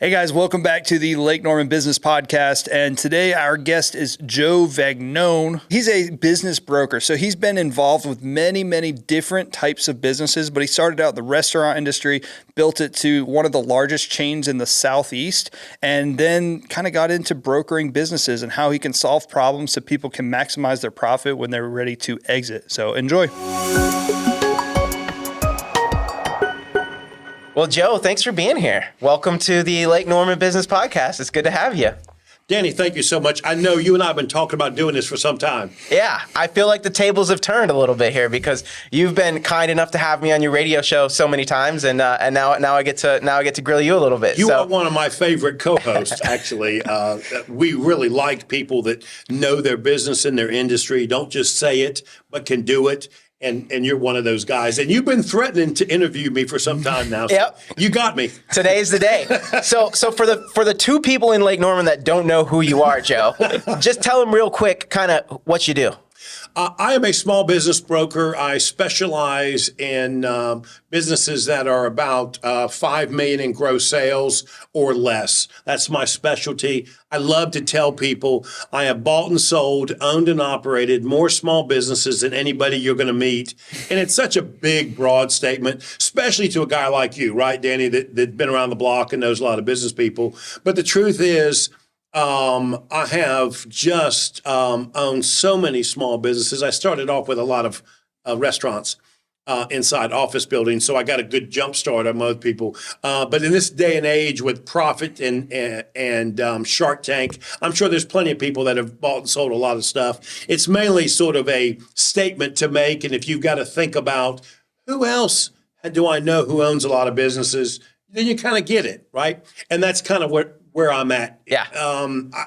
Hey guys, welcome back to the Lake Norman Business Podcast. And today our guest is Joe Vagnone. He's a business broker. So he's been involved with many different types of businesses, but he started out in the restaurant industry, built it to one of the largest chains in the Southeast, and then kind of got into brokering businesses and how he can solve problems so people can maximize their profit when they're ready to exit. So enjoy. Well, Joe, thanks for being here. Welcome to the Lake Norman Business Podcast. It's good to have you. Danny, thank you so much. I know you and I have been talking about doing this for some time. Yeah, I feel like the tables have turned a little bit here because you've been kind enough to have me on your radio show so many times, and now I get to grill you a little bit. You are one of my favorite co-hosts, actually. We really like people that know their business and their industry, don't just say it, but can do it. And you're one of those guys. And you've been threatening to interview me for some time now. So Yep. You got me. Today's the day. So for the two people in Lake Norman that don't know who you are, Joe, just tell them real quick kind of what you do. I am a small business broker. I specialize in businesses that are about $5 million in gross sales or less. That's my specialty. I love to tell people I have bought and sold, owned and operated more small businesses than anybody you're going to meet. And it's such a big, broad statement, especially to a guy like you, right, Danny, that's been around the block and knows a lot of business people. But the truth is, I have just owned so many small businesses. I started off with a lot of restaurants inside office buildings, so I got a good jump start on most people. But in this day and age with profit and Shark Tank, I'm sure there's plenty of people that have bought and sold a lot of stuff. It's mainly sort of a statement to make, and if you've got to think about who else do I know who owns a lot of businesses, then you kind of get it, right? And that's kind of where I'm at. Yeah.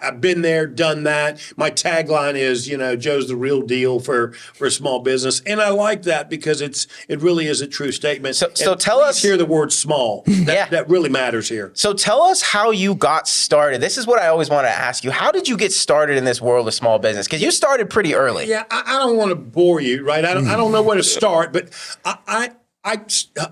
I've been there, done that. My tagline is, Joe's the real deal for small business. And I like that because it really is a true statement. So tell us. Hear the word small. That really matters here. So tell us how you got started. This is what I always want to ask you. How did you get started in this world of small business? Because you started pretty early. Yeah, I don't want to bore you, right? I don't know where to start, but I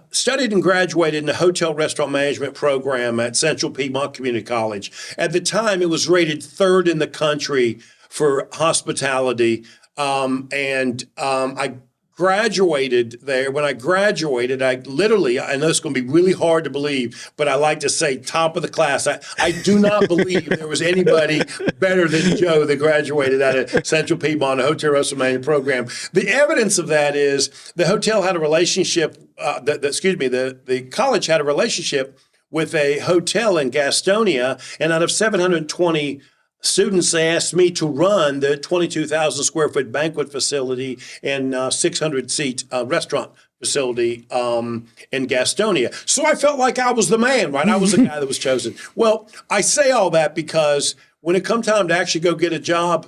studied and graduated in the hotel restaurant management program at Central Piedmont Community College. At the time, it was rated third in the country for hospitality. I graduated there. When I graduated, I know it's going to be really hard to believe, but I like to say top of the class. I do not believe there was anybody better than Joe that graduated out of Central Piedmont, a hotel restaurant management program. The evidence of that is the hotel had a relationship, the college had a relationship with a hotel in Gastonia, and out of 720 students, they asked me to run the 22,000 square foot banquet facility and 600 seat restaurant facility in Gastonia. So I felt like I was the man, right? I was the guy that was chosen. Well, I say all that because when it come time to actually go get a job,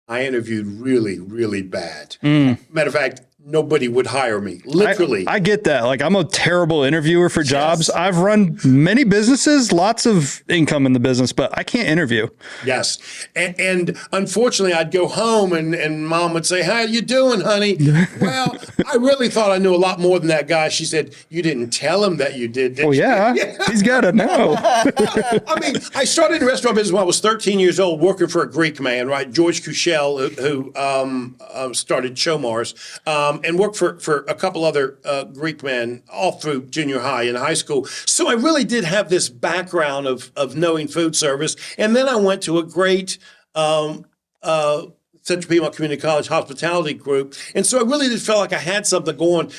I interviewed really bad. Matter of fact, nobody would hire me, literally. I get that. Like, I'm a terrible interviewer for jobs. Yes. I've run many businesses, lots of income in the business, but I can't interview. Yes. And unfortunately, I'd go home and mom would say, how you doing, honey? Well, I really thought I knew a lot more than that guy. She said, you didn't tell him that you did you? Yeah. He's got to know. I mean, I started in restaurant business when I was 13 years old, working for a Greek man, right? George Kuchel, who started Chomars. And worked for a couple other Greek men all through junior high and high school. So I really did have this background of knowing food service. And then I went to a great Central Piedmont Community College hospitality group. And so I really did feel like I had something going.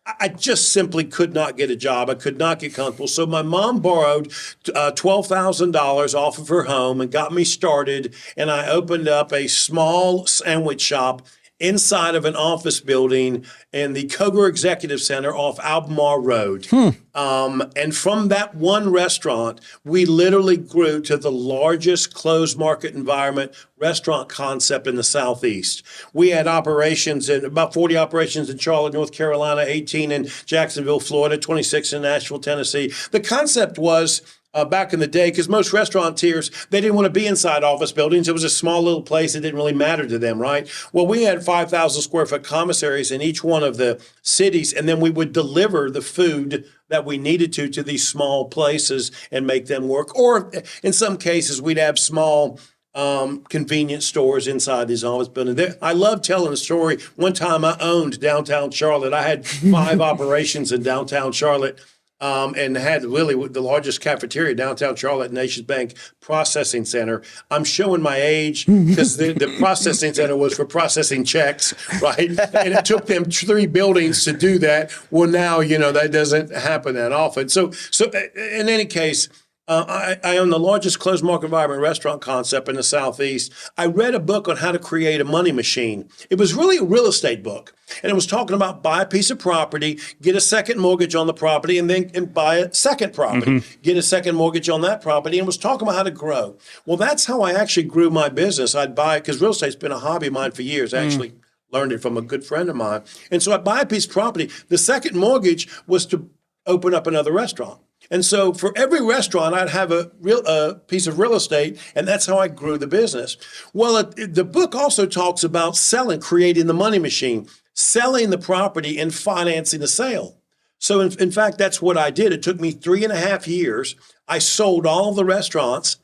I just simply could not get a job. I could not get comfortable. So my mom borrowed $12,000 off of her home and got me started. And I opened up a small sandwich shop inside of an office building in the Koger Executive Center off Albemarle Road. And from that one restaurant, we literally grew to the largest closed market environment restaurant concept in the Southeast. We had operations in about 40 operations in Charlotte, North Carolina, 18 in Jacksonville, Florida, 26 in Nashville, Tennessee. The concept was back in the day, because most restaurateurs, they didn't want to be inside office buildings. It was a small little place. It didn't really matter to them, right? Well, we had 5,000 square foot commissaries in each one of the cities, and then we would deliver the food that we needed to these small places and make them work. Or in some cases, we'd have small convenience stores inside these office buildings. I love telling a story. One time I owned downtown Charlotte. I had 5 operations in downtown Charlotte. And had really the largest cafeteria downtown Charlotte, Nations Bank Processing Center. I'm showing my age because the processing center was for processing checks, right? And it took them 3 buildings to do that. Well, now, that doesn't happen that often. So in any case, I own the largest closed market environment restaurant concept in the Southeast. I read a book on how to create a money machine. It was really a real estate book. And it was talking about buy a piece of property, get a second mortgage on the property, and buy a second property, get a second mortgage on that property, and was talking about how to grow. Well, that's how I actually grew my business. I'd buy, because real estate's been a hobby of mine for years. I actually learned it from a good friend of mine. And so I'd buy a piece of property. The second mortgage was to open up another restaurant. And so for every restaurant, I'd have a piece of real estate, and that's how I grew the business. Well, the book also talks about creating the money machine, selling the property and financing the sale. So in fact, that's what I did. It took me 3.5 years. I sold all the restaurants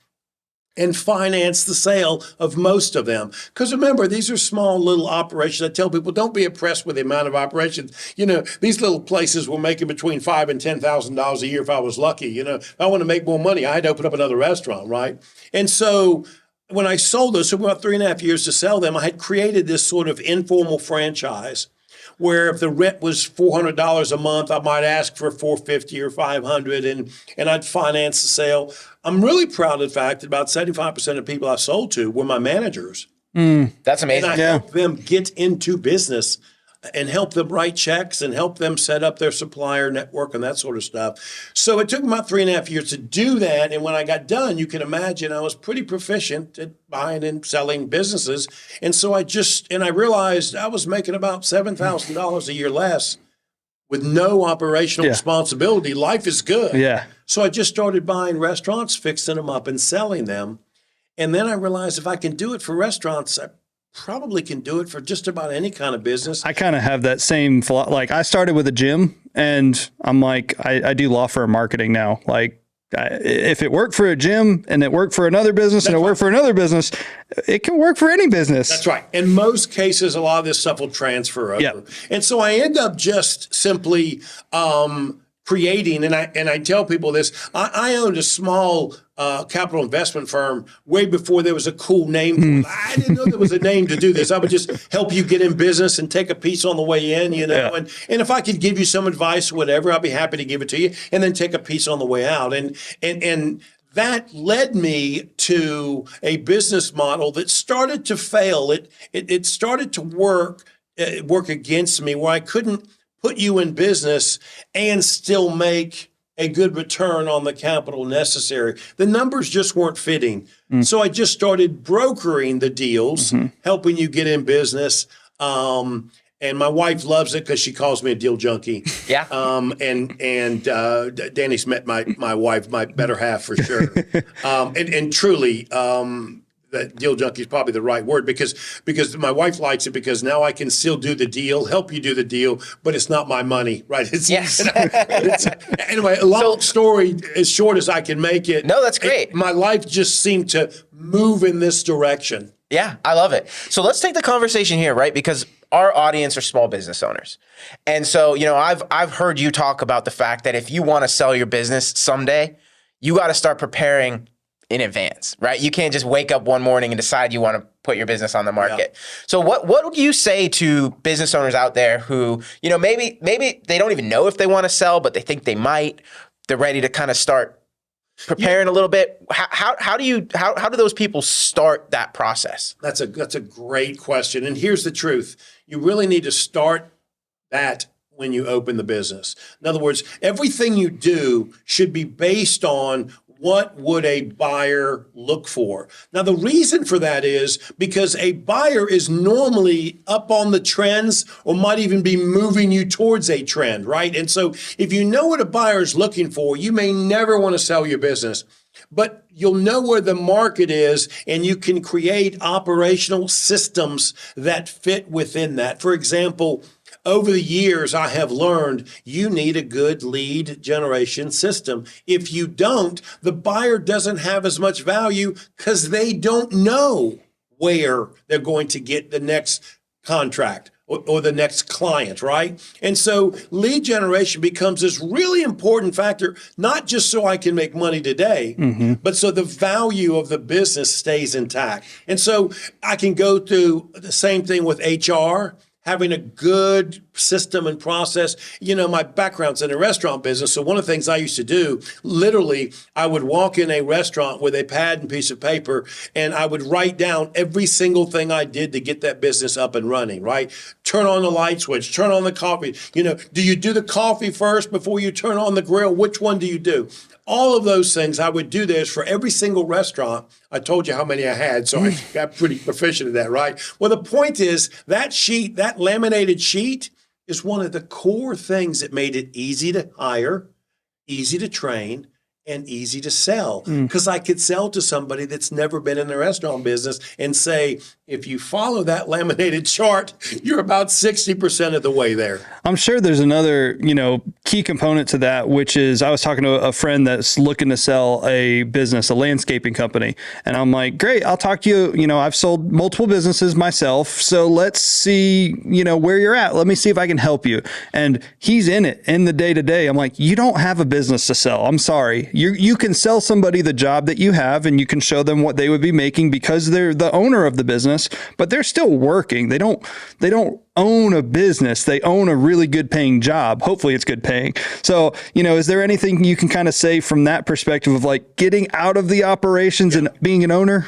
and finance the sale of most of them. Because remember, these are small little operations. I tell people, don't be impressed with the amount of operations. These little places were making between $5,000 and $10,000 a year if I was lucky. If I want to make more money, I had to open up another restaurant, right? And so when I sold those, so about 3.5 years to sell them, I had created this sort of informal franchise where if the rent was $400 a month, I might ask for $450 or $500, and I'd finance the sale. I'm really proud of the fact that about 75% of people I sold to were my managers. That's amazing. And I helped them get into business and help them write checks and help them set up their supplier network and that sort of stuff. So it took me about 3.5 years to do that. And when I got done, you can imagine I was pretty proficient at buying and selling businesses. And so I realized I was making about $7,000 a year less with no operational responsibility. Life is good. Yeah. So I just started buying restaurants, fixing them up and selling them. And then I realized if I can do it for restaurants, I probably can do it for just about any kind of business. I kind of have that same like I started with a gym, and I'm like, I do law firm marketing now. Like if it worked for a gym and it worked for another business and it worked for another business, it can work for any business. That's right. In most cases, a lot of this stuff will transfer over. Yep. And so I end up just simply creating, and I tell people this, I owned a small capital investment firm way before there was a cool name for it. I didn't know there was a name to do this. I would just help you get in business and take a piece on the way in, and if I could give you some advice or whatever, I'll be happy to give it to you, and then take a piece on the way out. And that led me to a business model that started to fail. It started to work against me, where I couldn't put you in business and still make a good return on the capital necessary. The numbers just weren't fitting. So I just started brokering the deals, helping you get in business. And my wife loves it because she calls me a deal junkie. Yeah. And Danny's met my wife, my better half for sure. And truly, that deal junkie is probably the right word because my wife likes it because now I can still do the deal, help you do the deal, but it's not my money, right? Yes. Anyway, a long story as short as I can make it. No, that's great. My life just seemed to move in this direction. Yeah, I love it. So let's take the conversation here, right? Because our audience are small business owners. And so, I've heard you talk about the fact that if you want to sell your business someday, you got to start preparing in advance, right? You can't just wake up one morning and decide you want to put your business on the market. Yeah. So what would you say to business owners out there who, maybe they don't even know if they want to sell, but they think they might, they're ready to kind of start preparing a little bit. How do those people start that process? That's a great question. And here's the truth. You really need to start that when you open the business. In other words, everything you do should be based on what would a buyer look for? Now, the reason for that is because a buyer is normally up on the trends or might even be moving you towards a trend, right? And so if you know what a buyer is looking for, you may never want to sell your business, but you'll know where the market is and you can create operational systems that fit within that. For example, over the years, I have learned you need a good lead generation system. If you don't, the buyer doesn't have as much value because they don't know where they're going to get the next contract or the next client, right? And so lead generation becomes this really important factor, not just so I can make money today, but so the value of the business stays intact. And so I can go through the same thing with HR, having a good system and process. You know, my background's in the restaurant business. So one of the things I used to do, literally, I would walk in a restaurant with a pad and piece of paper, and I would write down every single thing I did to get that business up and running, right? Turn on the light switch, turn on the coffee. You know, do you do the coffee first before you turn on the grill? Which one do you do? All of those things, I would do this for every single restaurant. I told you how many I had, so I got pretty proficient at that, right? Well, the point is that sheet, that laminated sheet, is one of the core things that made it easy to hire, easy to train, and easy to sell. Because I could sell to somebody that's never been in the restaurant business and say, if you follow that laminated chart, you're about 60% of the way there. I'm sure there's another, key component to that, which is I was talking to a friend that's looking to sell a business, a landscaping company. And I'm like, great, I'll talk to you. I've sold multiple businesses myself. So let's see, where you're at. Let me see if I can help you. And he's in it in the day to day. I'm like, you don't have a business to sell. I'm sorry. You can sell somebody the job that you have and you can show them what they would be making because they're the owner of the business, but they're still working. They don't own a business. They own a really good paying job. Hopefully it's good paying. So, is there anything you can kind of say from that perspective of like getting out of the operations and being an owner?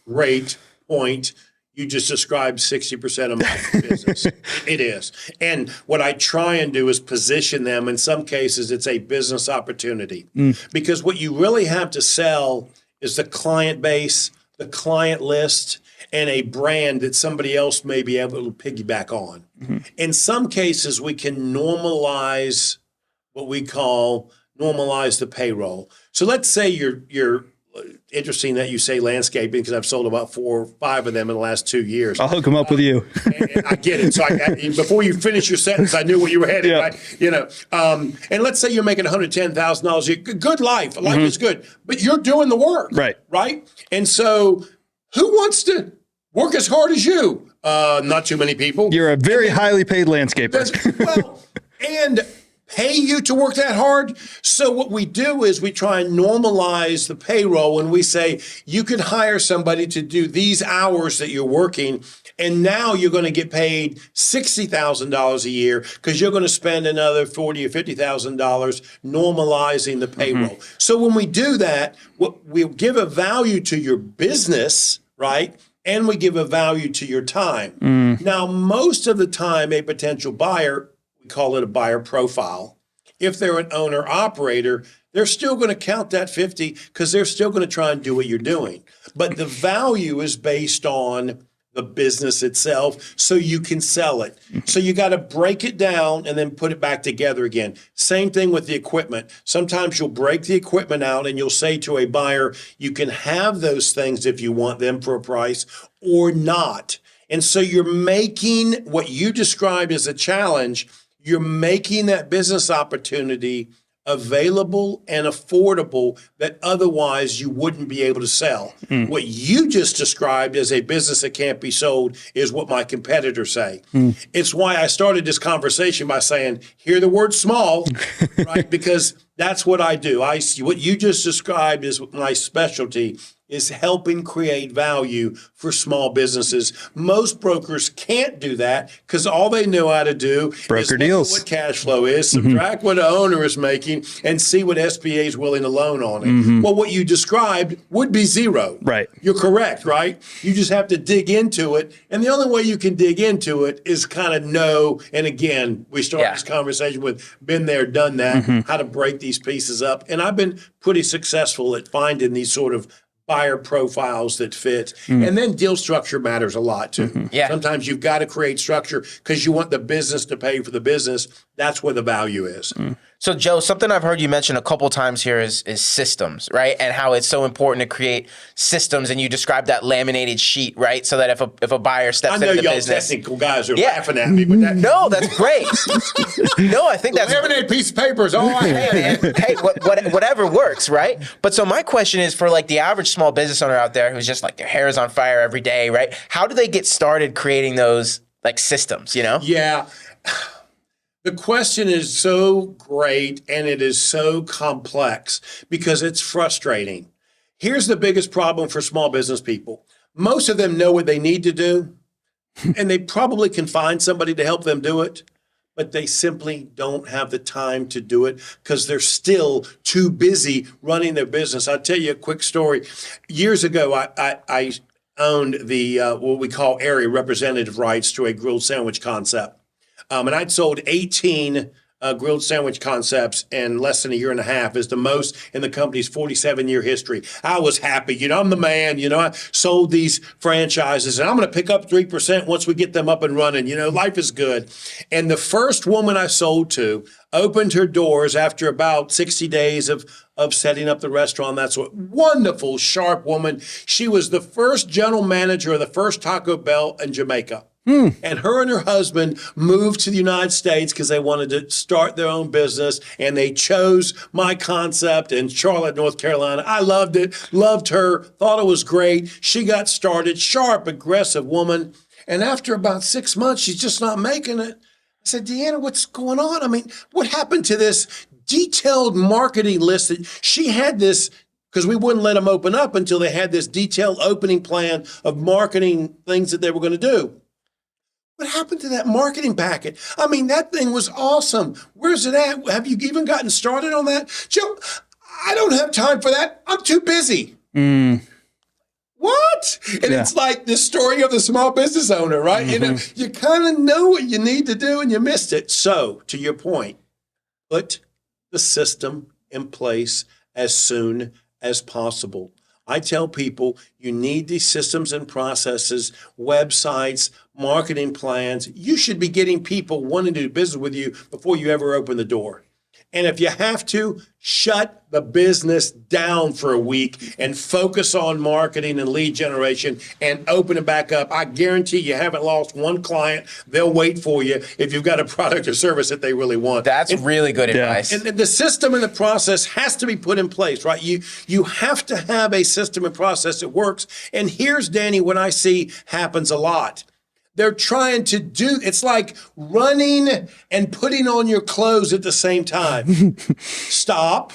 Great point. You just described 60% of my business. It is. And what I try and do is position them. In some cases, it's a business opportunity because what you really have to sell is the client base, the client list, and a brand that somebody else may be able to piggyback on. In some cases, we can normalize what we call normalize the payroll. So let's say you're interesting that you say landscaping because I've sold about 4 or 5 of them in the last 2 years. I'll hook them up with you. And I get it. So before you finish your sentence, I knew where you were headed. Yeah. Right? And let's say you're making $110,000 a year. Good life. Life is good. But you're doing the work. Right. Right? And so who wants to work as hard as you? Not too many people. You're a very highly paid landscaper. And pay you to work that hard. So what we do is we try and normalize the payroll and we say, you could hire somebody to do these hours that you're working. And now you're going to get paid $60,000 a year because you're going to spend another $40,000 or $50,000 normalizing the payroll. So when we do that, we give a value to your business, right? And we give a value to your time. Now, most of the time, a potential buyer, we call it a buyer profile. If they're an owner operator, they're still going to count that 50 because they're still going to try and do what you're doing. But the value is based on the business itself so you can sell it. So you got to break it down and then put it back together again. Same thing with the equipment. Sometimes you'll break the equipment out and you'll say to a buyer, you can have those things if you want them for a price or not. And so you're making what you described as a challenge, you're making that business opportunity available and affordable that otherwise you wouldn't be able to sell. What you just described as a business that can't be sold is what my competitors say. It's why I started this conversation by saying, hear the word small, right? Because that's what I do. What you just described is my specialty is helping create value for small businesses. Most brokers can't do that because all they know how to do Broker is look deals. at what cash flow is, subtract what the owner is making, and see what SBA is willing to loan on it. Well, what you described would be zero. Right. You're correct, right? You just have to dig into it. And the only way you can dig into it is kind of know, and again, we start this conversation with been there, done that, how to break these these pieces up. And I've been pretty successful at finding these sort of buyer profiles that fit. And then deal structure matters a lot too. Yeah. Sometimes you've got to create structure because you want the business to pay for the business. That's where the value is. So, Joe, something I've heard you mention a couple times here is systems, right? And how it's so important to create systems. And you described that laminated sheet, right? So that if a buyer steps I know into the y'all business, technical guys are laughing at me, but no, that's great. No, I think that's laminated piece of paper is all I have. hey, whatever works, right? But so my question is for like the average small business owner out there who's just like their hair is on fire every day, right? How do they get started creating those like systems, you know? Yeah. The question is so great and it is so complex because it's frustrating. Here's the biggest problem for small business people. Most of them know what they need to do, and they probably can find somebody to help them do it, but they simply don't have the time to do it because they're still too busy running their business. I'll tell you a quick story. Years ago, I owned the what we call area representative rights to a grilled sandwich concept. And I'd sold 18 grilled sandwich concepts in less than a year and a half, is the most in the company's 47-year history. I was happy. I'm the man. I sold these franchises, and I'm going to pick up 3% once we get them up and running. Life is good. And the first woman I sold to opened her doors after about 60 days of setting up the restaurant. That's a wonderful, sharp woman. She was the first general manager of the first Taco Bell in Jamaica. And her and her husband moved to the United States because they wanted to start their own business, and they chose my concept in Charlotte, North Carolina. I loved it, loved her, thought it was great. She got started, sharp, aggressive woman. And after about 6 months, she's just not making it. I said, Deanna, what's going on? I mean, what happened to this detailed marketing list that she had this, because we wouldn't let them open up until they had this detailed opening plan of marketing things that they were going to do. What happened to that marketing packet? I mean, that thing was awesome. Where's it at? Have you even gotten started on that? Joe, I don't have time for that. I'm too busy. What? And it's like the story of the small business owner, right? You kind of know what you need to do and you missed it. So, to your point, put the system in place as soon as possible. I tell people you need these systems and processes, websites, marketing plans. You should be getting people wanting to do business with you before you ever open the door. And if you have to, shut the business down for a week and focus on marketing and lead generation and open it back up. I guarantee you haven't lost one client. They'll wait for you if you've got a product or service that they really want. That's really good advice. And the system and the process has to be put in place, right? You have to have a system and process that works. And here's, Danny, what I see happens a lot. They're trying to do, it's like running and putting on your clothes at the same time. Stop,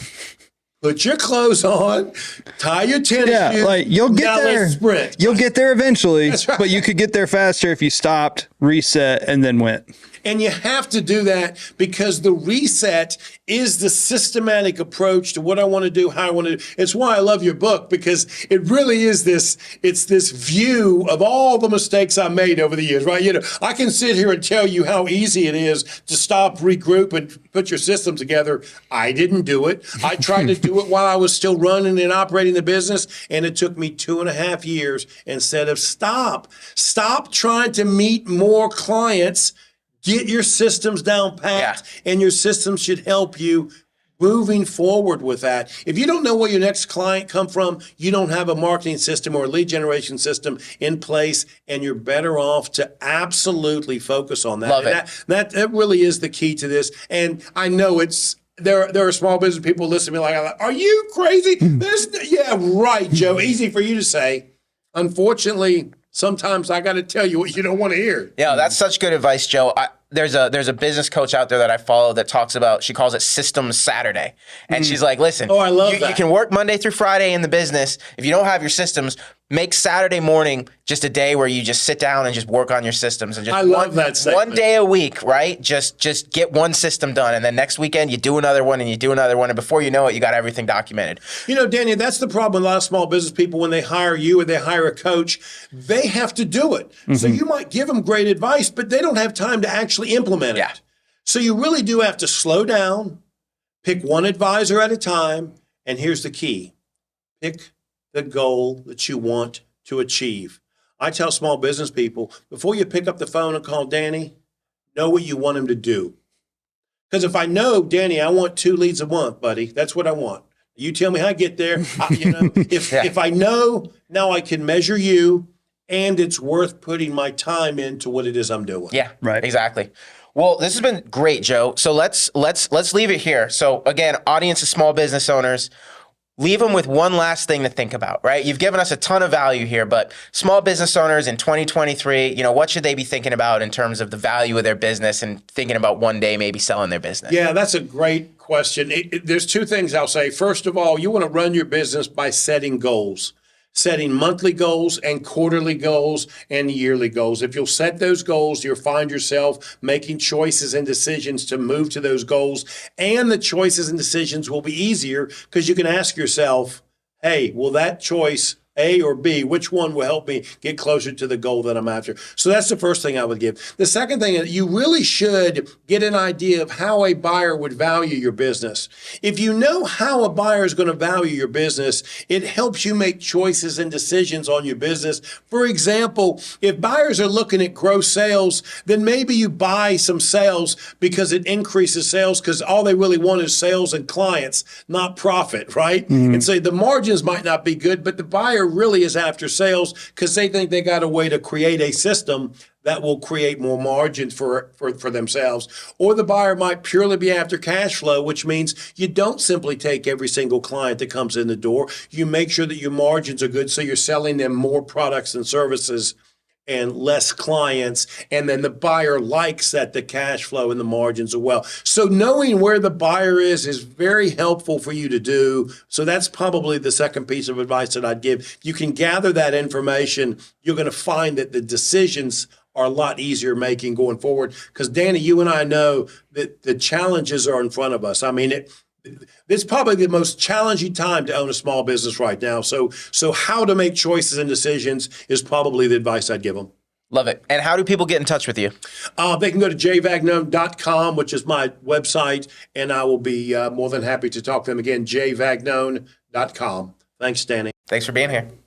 put your clothes on, tie your tennis shoes. Like you'll get now there. Let's sprint. You'll get there eventually, That's right. but you could get there faster if you stopped, reset, and then went. And you have to do that because the reset is the systematic approach to what I want to do, how I want to do. It's why I love your book, because it really is it's this view of all the mistakes I made over the years, right? I can sit here and tell you how easy it is to stop, regroup, and put your system together. I didn't do it. I tried to do it while I was still running and operating the business, and it took me 2.5 years instead of stop trying to meet more clients. Get your systems down pat, and your systems should help you moving forward with that. If you don't know where your next client come from, you don't have a marketing system or a lead generation system in place, and you're better off to absolutely focus on that. Love it. That really is the key to this. And I know there are small business people listening to me like, are you crazy? Yeah, right, Joe. Easy for you to say. Unfortunately, sometimes I got to tell you what you don't want to hear. Yeah, that's such good advice, Joe. There's a business coach out there that I follow that talks about, she calls it Systems Saturday. And she's like, listen, I love that. You can work Monday through Friday in the business. If you don't have your systems, make Saturday morning just a day where you just sit down and just work on your systems. And just I love that statement. One day a week, right? Just get one system done. And then next weekend, you do another one and you do another one. And before you know it, you got everything documented. Danny, that's the problem with a lot of small business people. When they hire you or they hire a coach, they have to do it. So you might give them great advice, but they don't have time to actually implement it. Yeah. So you really do have to slow down, Pick one advisor at a time. And here's the key. Pick the goal that you want to achieve. I tell small business people, before you pick up the phone and call Danny, know what you want him to do. Because if I know, Danny, I want 2 leads a month, buddy. That's what I want. You tell me how to get there. If I know, now I can measure you, and it's worth putting my time into what it is I'm doing. Yeah, Right. Exactly. Well, this has been great, Joe. So let's leave it here. So again, audience of small business owners, leave them with one last thing to think about, right? You've given us a ton of value here, but small business owners in 2023, what should they be thinking about in terms of the value of their business and thinking about one day maybe selling their business? Yeah, that's a great question. There's 2 things I'll say. First of all, you want to run your business by setting goals. Setting monthly goals and quarterly goals and yearly goals. If you'll set those goals, you'll find yourself making choices and decisions to move to those goals. And the choices and decisions will be easier because you can ask yourself, hey, will that choice, A or B, which one will help me get closer to the goal that I'm after? So that's the first thing I would give. The second thing is you really should get an idea of how a buyer would value your business. If you know how a buyer is going to value your business, it helps you make choices and decisions on your business. For example, if buyers are looking at gross sales, then maybe you buy some sales because it increases sales because all they really want is sales and clients, not profit, right? And so the margins might not be good, but the buyer really is after sales because they think they got a way to create a system that will create more margin for themselves. Or the buyer might purely be after cash flow, which means you don't simply take every single client that comes in the door. You make sure that your margins are good so you're selling them more products and services and less clients. And then the buyer likes that the cash flow and the margins are well. So knowing where the buyer is very helpful for you to do. So that's probably the second piece of advice that I'd give. You can gather that information. You're going to find that the decisions are a lot easier making going forward. Because Danny, you and I know that the challenges are in front of us. I mean, it's probably the most challenging time to own a small business right now. So how to make choices and decisions is probably the advice I'd give them. Love it. And how do people get in touch with you? They can go to jvagnone.com, which is my website, and I will be more than happy to talk to them again, jvagnone.com. Thanks, Danny. Thanks for being here.